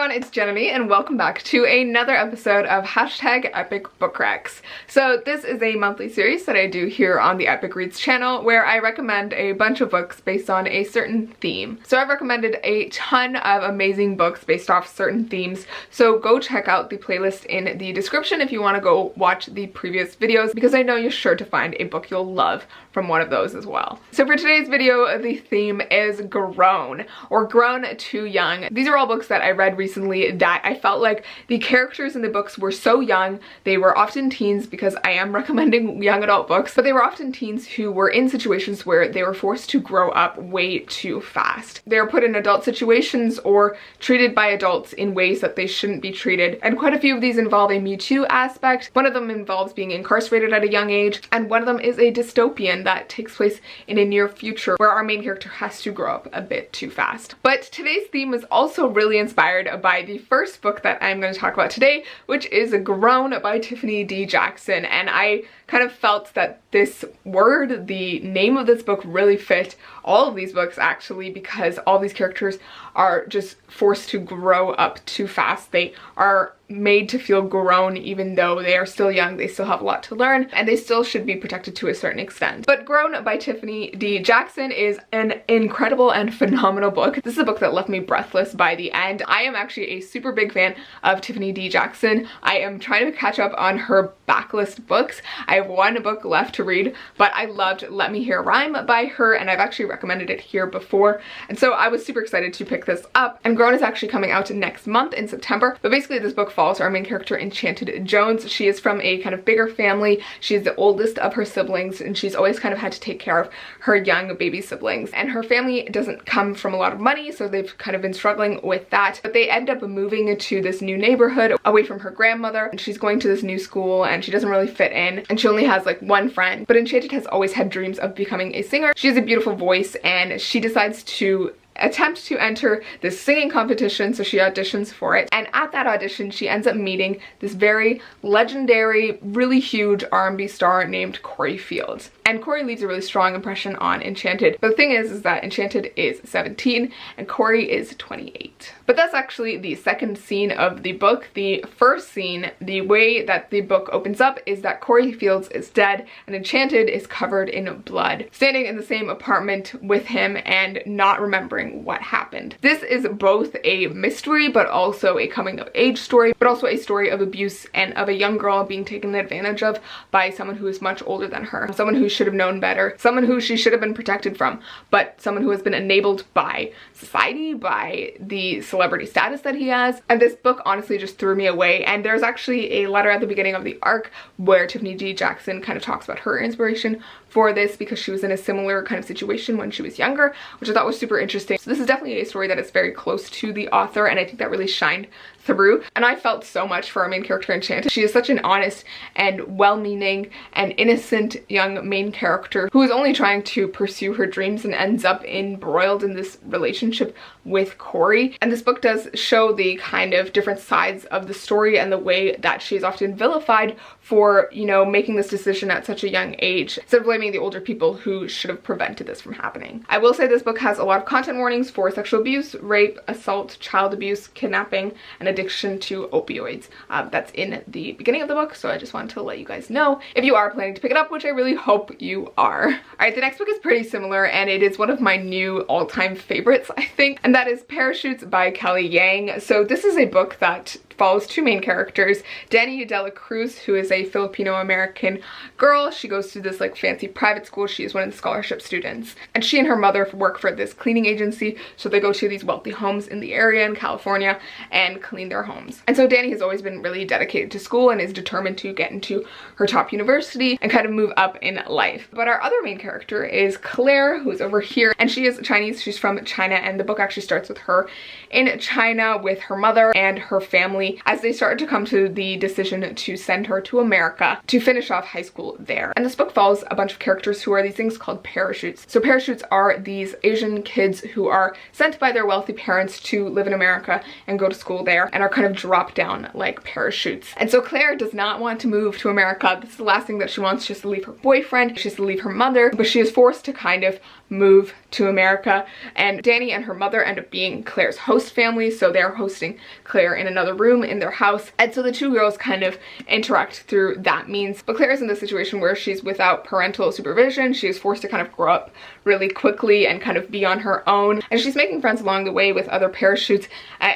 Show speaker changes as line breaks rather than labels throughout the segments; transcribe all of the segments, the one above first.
everyone, it's Jananie and welcome back to another episode of #EpicBookRecs. So this is a monthly series that I do here on the Epic Reads channel where I recommend a bunch of books based on a certain theme. So I've recommended a ton of amazing books based off certain themes, so go check out the playlist in the description if you want to go watch the previous videos, because I know you're sure to find a book you'll love from one of those as well. So for today's video, the theme is grown, or grown too young. These are all books that I read recently that I felt like the characters in the books were so young. They were often teens, because I am recommending young adult books, but they were often teens who were in situations where they were forced to grow up way too fast. They were put in adult situations or treated by adults in ways that they shouldn't be treated, and quite a few of these involve a Me Too aspect. One of them involves being incarcerated at a young age, and one of them is a dystopian that takes place in a near future where our main character has to grow up a bit too fast. But today's theme is also really inspired by the first book that I'm going to talk about today, which is Grown by Tiffany D. Jackson. And I kind of felt that this word, the name of this book, really fit all of these books actually, because all these characters are just forced to grow up too fast. They are made to feel grown even though they are still young. They still have a lot to learn and they still should be protected to a certain extent. But Grown by Tiffany D. Jackson is an incredible and phenomenal book. This is a book that left me breathless by the end. I am actually a super big fan of Tiffany D. Jackson. I am trying to catch up on her backlist books. I have one book left to read, but I loved Let Me Hear Rhyme by her, and I've actually recommended it here before, and so I was super excited to pick this up. And Grown is actually coming out next month in September, but basically this book follows our main character, Enchanted Jones. She is from a kind of bigger family. She's the oldest of her siblings, and she's always kind of had to take care of her young baby siblings, and her family doesn't come from a lot of money, so they've kind of been struggling with that. But they end up moving to this new neighborhood away from her grandmother, and she's going to this new school and she doesn't really fit in, and she only has like one friend. But Enchanted has always had dreams of becoming a singer. She has a beautiful voice, and she decides to attempt to enter this singing competition, so she auditions for it, and at that audition she ends up meeting this very legendary, really huge R&B star named Corey Fields. And Corey leaves a really strong impression on Enchanted, but the thing is that Enchanted is 17 and Corey is 28. But that's actually the second scene of the book. The first scene, the way that the book opens up, is that Corey Fields is dead and Enchanted is covered in blood, standing in the same apartment with him and not remembering what happened. This is both a mystery but also a coming of age story, but also a story of abuse and of a young girl being taken advantage of by someone who is much older than her, someone who should have known better, someone who she should have been protected from, but someone who has been enabled by society, by the celebrity status that he has. And this book honestly just threw me away, and there's actually a letter at the beginning of the arc where Tiffany D. Jackson kind of talks about her inspiration for this, because she was in a similar kind of situation when she was younger, which I thought was super interesting. So this is definitely a story that is very close to the author, and I think that really shined through. And I felt so much for our main character, Enchanted. She is such an honest and well-meaning and innocent young main character who is only trying to pursue her dreams and ends up embroiled in this relationship with Corey. And this book does show the kind of different sides of the story and the way that she is often vilified for, you know, making this decision at such a young age, instead of blaming the older people who should have prevented this from happening. I will say this book has a lot of content warnings for sexual abuse, rape, assault, child abuse, kidnapping, and addiction to opioids. That's in the beginning of the book, so I just wanted to let you guys know if you are planning to pick it up, which I really hope you are. Alright, the next book is pretty similar, and it is one of my new all-time favorites, I think, and that is Parachutes by Kelly Yang. So this is a book that follows two main characters, Dani de la Cruz, who is a Filipino-American girl. She goes to this like fancy private school. She is one of the scholarship students, and she and her mother work for this cleaning agency, so they go to these wealthy homes in the area in California and clean their homes. And so Dani has always been really dedicated to school and is determined to get into her top university and kind of move up in life. But our other main character is Claire, who's over here, and she is Chinese. She's from China, and the book actually starts with her in China with her mother and her family as they start to come to the decision to send her to America to finish off high school there. And this book follows a bunch of characters who are these things called parachutes. So parachutes are these Asian kids who are sent by their wealthy parents to live in America and go to school there, and are kind of dropped down like parachutes. And so Claire does not want to move to America. This is the last thing that she wants. She has to leave her boyfriend, she has to leave her mother, but she is forced to kind of move to America, and Dani and her mother end up being Claire's host family, so they're hosting Claire in another room in their house, and so the two girls kind of interact through that means. But Claire is in this situation where she's without parental supervision. She is forced to kind of grow up really quickly and kind of be on her own, and she's making friends along the way with other parachutes,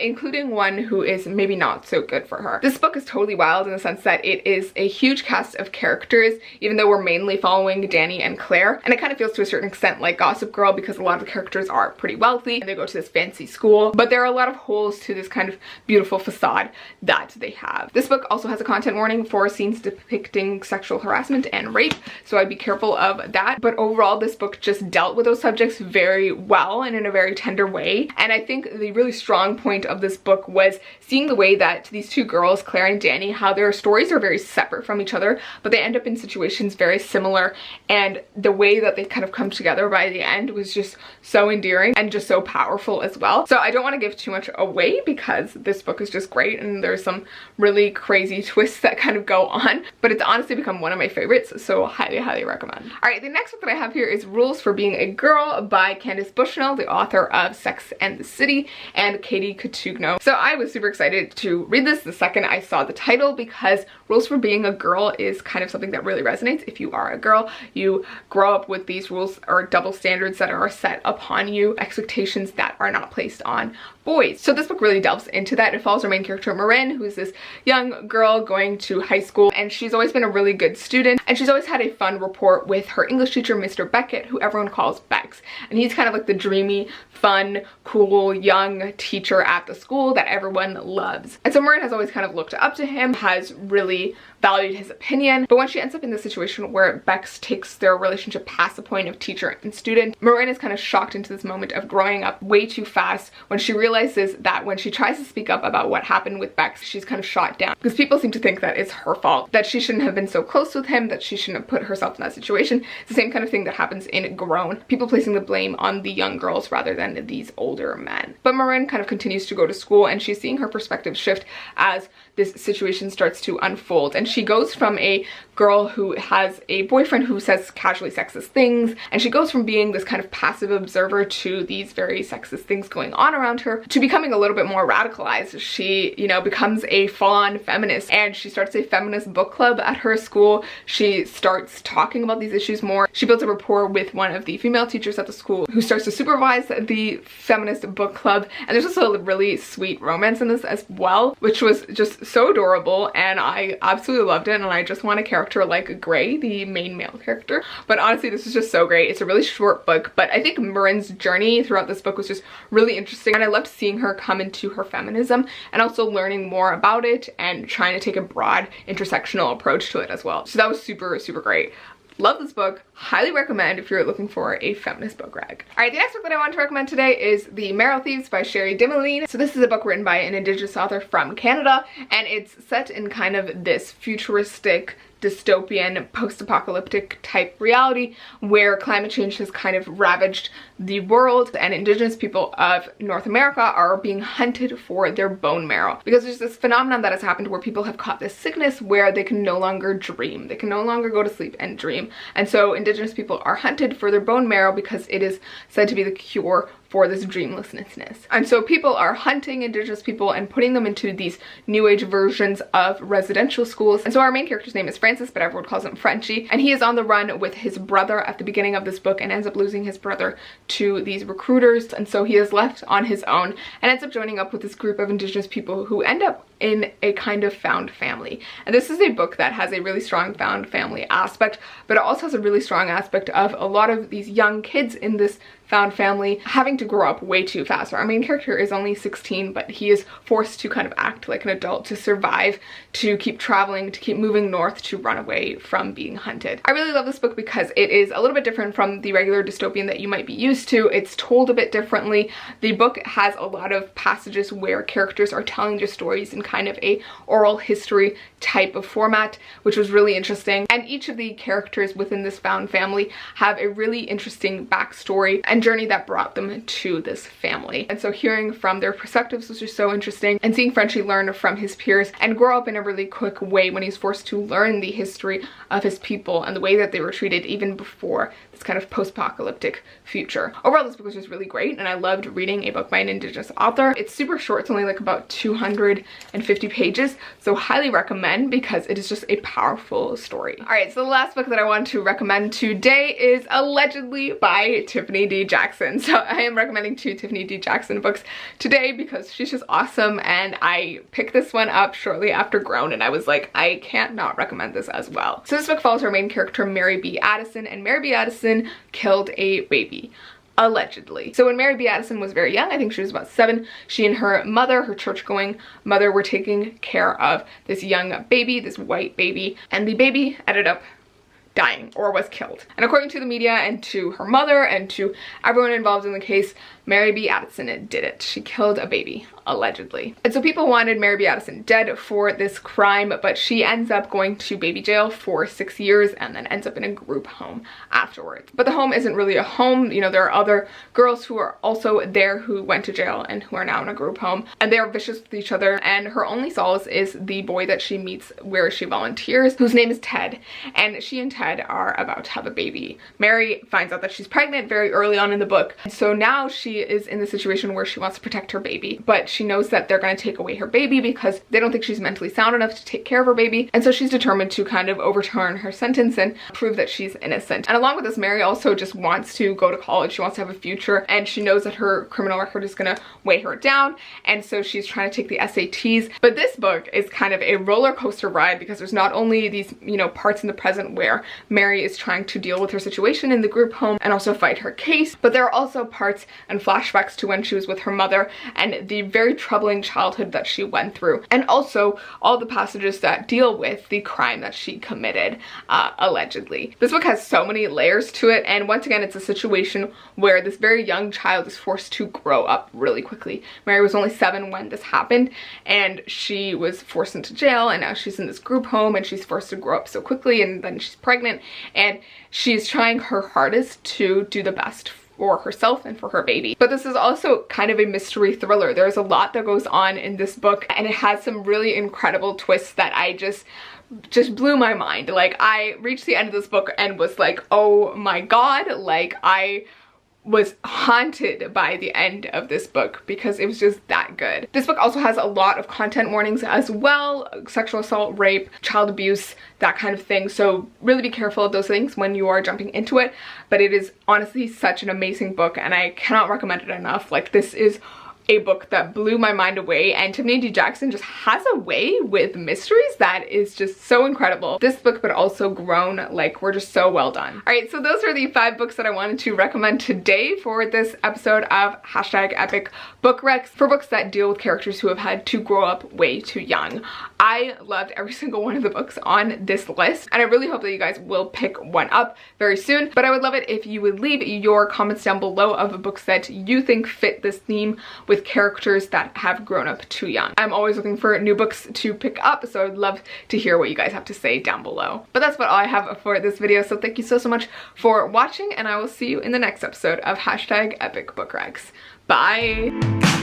including one who is maybe not so good for her. This book is totally wild in the sense that it is a huge cast of characters, even though we're mainly following Dani and Claire, and it kind of feels to a certain extent like Gossip Girl because a lot of the characters are pretty wealthy and they go to this fancy school, but there are a lot of holes to this kind of beautiful facade that they have. This book also has a content warning for scenes depicting sexual harassment and rape, so I'd be careful of that. But overall, this book just dealt with those subjects very well and in a very tender way, and I think the really strong point of this book was seeing the way that these two girls, Claire and Dani, how their stories are very separate from each other, but they end up in situations very similar, and the way that they kind of come together by the end was just so endearing and just so powerful as well. So I don't want to give too much away because this book is just great and there's some really crazy twists that kind of go on, but it's honestly become one of my favorites, so highly recommend. Alright, the next book that I have here is Rules for Being a Girl by Candace Bushnell, the author of Sex and the City, and Katie Cotugno. So I was super excited to read this the second I saw the title because Rules for Being a Girl is kind of something that really resonates. If you are a girl, you grow up with these rules or double standards that are set upon you, expectations that are not placed on boys. So this book really delves into that. It follows our main character Marin, who is this young girl going to high school, and she's always been a really good student, and she's always had a fun rapport with her English teacher, Mr. Beckett, who everyone calls Bex, and he's kind of like the dreamy, fun, cool, young teacher at the school that everyone loves. And so Marin has always kind of looked up to him, has really valued his opinion, but when she ends up in the situation where Bex takes their relationship past the point of teacher and student, Marin is kind of shocked into this moment of growing up way too fast when she realizes that when she tries to speak up about what happened with Bex, she's kind of shot down because people seem to think that it's her fault, that she shouldn't have been so close with him, that she shouldn't have put herself in that situation. It's the same kind of thing that happens in Grown, people placing the blame on the young girls rather than these older men. But Marin kind of continues to go to school, and she's seeing her perspective shift as this situation starts to unfold, and she goes from a girl who has a boyfriend who says casually sexist things, and she goes from being this kind of passive observer to these very sexist things going on around her to becoming a little bit more radicalized. She, you know, becomes a full-on feminist, and she starts a feminist book club at her school. She starts talking about these issues more. She builds a rapport with one of the female teachers at the school who starts to supervise the feminist book club, and there's also a really sweet romance in this as well, which was just so adorable, and I absolutely loved it, and I just want a character like Gray, the main male character. But honestly, this is just so great. It's a really short book, but I think Marin's journey throughout this book was just really interesting, and I loved seeing her come into her feminism and also learning more about it and trying to take a broad intersectional approach to it as well. So that was super great. Love this book, highly recommend if you're looking for a feminist book rag. Alright, the next book that I want to recommend today is The Merrell Thieves by Sherry Dimeline. So this is a book written by an Indigenous author from Canada, and it's set in kind of this futuristic, dystopian, post-apocalyptic type reality where climate change has kind of ravaged the world, and Indigenous people of North America are being hunted for their bone marrow because there's this phenomenon that has happened where people have caught this sickness where they can no longer dream. They can no longer go to sleep and dream, and so Indigenous people are hunted for their bone marrow because it is said to be the cure for this dreamlessness. And so people are hunting Indigenous people and putting them into these new age versions of residential schools. And so our main character's name is Francis, but everyone calls him Frenchie, and he is on the run with his brother at the beginning of this book and ends up losing his brother to these recruiters, and so he is left on his own and ends up joining up with this group of Indigenous people who end up in a kind of found family. And this is a book that has a really strong found family aspect, but it also has a really strong aspect of a lot of these young kids in this found family having to grow up way too fast. Our main character is only 16, but he is forced to kind of act like an adult to survive, to keep traveling, to keep moving north, to run away from being hunted. I really love this book because it is a little bit different from the regular dystopian that you might be used to. It's told a bit differently. The book has a lot of passages where characters are telling their stories in kind of a oral history type of format, which was really interesting. And each of the characters within this found family have a really interesting backstory, and and journey that brought them to this family. And so hearing from their perspectives was just so interesting, and seeing Frenchie learn from his peers and grow up in a really quick way when he's forced to learn the history of his people and the way that they were treated even before this kind of post-apocalyptic future. Overall, this book was just really great, and I loved reading a book by an Indigenous author. It's super short, it's only like about 250 pages, so highly recommend because it is just a powerful story. Alright, so the last book that I want to recommend today is Allegedly by Tiffany D. Jackson. So I am recommending 2 Tiffany D. Jackson books today because she's just awesome, and I picked this one up shortly after Grown, and I was like, I can't not recommend this as well. So this book follows our main character, Mary B. Addison, and Mary B. Addison killed a baby. Allegedly. So when Mary B. Addison was very young, I think she was about 7, she and her mother, her church-going mother, were taking care of this young baby, this white baby, and the baby ended up dying or was killed. And according to the media and to her mother and to everyone involved in the case, Mary B. Addison did it. She killed a baby, allegedly. And so people wanted Mary B. Addison dead for this crime, but she ends up going to baby jail for 6 years and then ends up in a group home afterwards. But the home isn't really a home. You know, there are other girls who are also there who went to jail and who are now in a group home, and they are vicious with each other, and her only solace is the boy that she meets where she volunteers, whose name is Ted, and she and Ted are about to have a baby. Mary finds out that she's pregnant very early on in the book, and so now she is in the situation where she wants to protect her baby, but she knows that they're going to take away her baby because they don't think she's mentally sound enough to take care of her baby, and so she's determined to kind of overturn her sentence and prove that she's innocent. And along with this, Mary also just wants to go to college. She wants to have a future, and she knows that her criminal record is going to weigh her down, and so she's trying to take the SATs. But this book is kind of a roller coaster ride because there's not only these, you know, parts in the present where Mary is trying to deal with her situation in the group home and also fight her case, but there are also parts and flashbacks to when she was with her mother and the very troubling childhood that she went through, and also all the passages that deal with the crime that she committed, allegedly. This book has so many layers to it, and once again, it's a situation where this very young child is forced to grow up really quickly. Mary was only 7 when this happened, and she was forced into jail, and now she's in this group home, and she's forced to grow up so quickly, and then she's pregnant, and she's trying her hardest to do the best for herself and for her baby. But this is also kind of a mystery thriller. There's a lot that goes on in this book, and it has some really incredible twists that I just blew my mind. Like, I reached the end of this book and was like, oh my god, like I was haunted by the end of this book because it was just that good. This book also has a lot of content warnings as well, sexual assault, rape, child abuse, that kind of thing, so really be careful of those things when you are jumping into it. But it is honestly such an amazing book, and I cannot recommend it enough. Like, this is a book that blew my mind away, and Tiffany D. Jackson just has a way with mysteries that is just so incredible. This book, but also Grown, like, were just so well done. Alright, so those are the 5 books that I wanted to recommend today for this episode of #EpicBookRecs, for books that deal with characters who have had to grow up way too young. I loved every single one of the books on this list, and I really hope that you guys will pick one up very soon. But I would love it if you would leave your comments down below of books that you think fit this theme with characters that have grown up too young. I'm always looking for new books to pick up, so I'd love to hear what you guys have to say down below. But that's what all I have for this video, so thank you so much for watching, and I will see you in the next episode of #EpicBookRecs. Bye!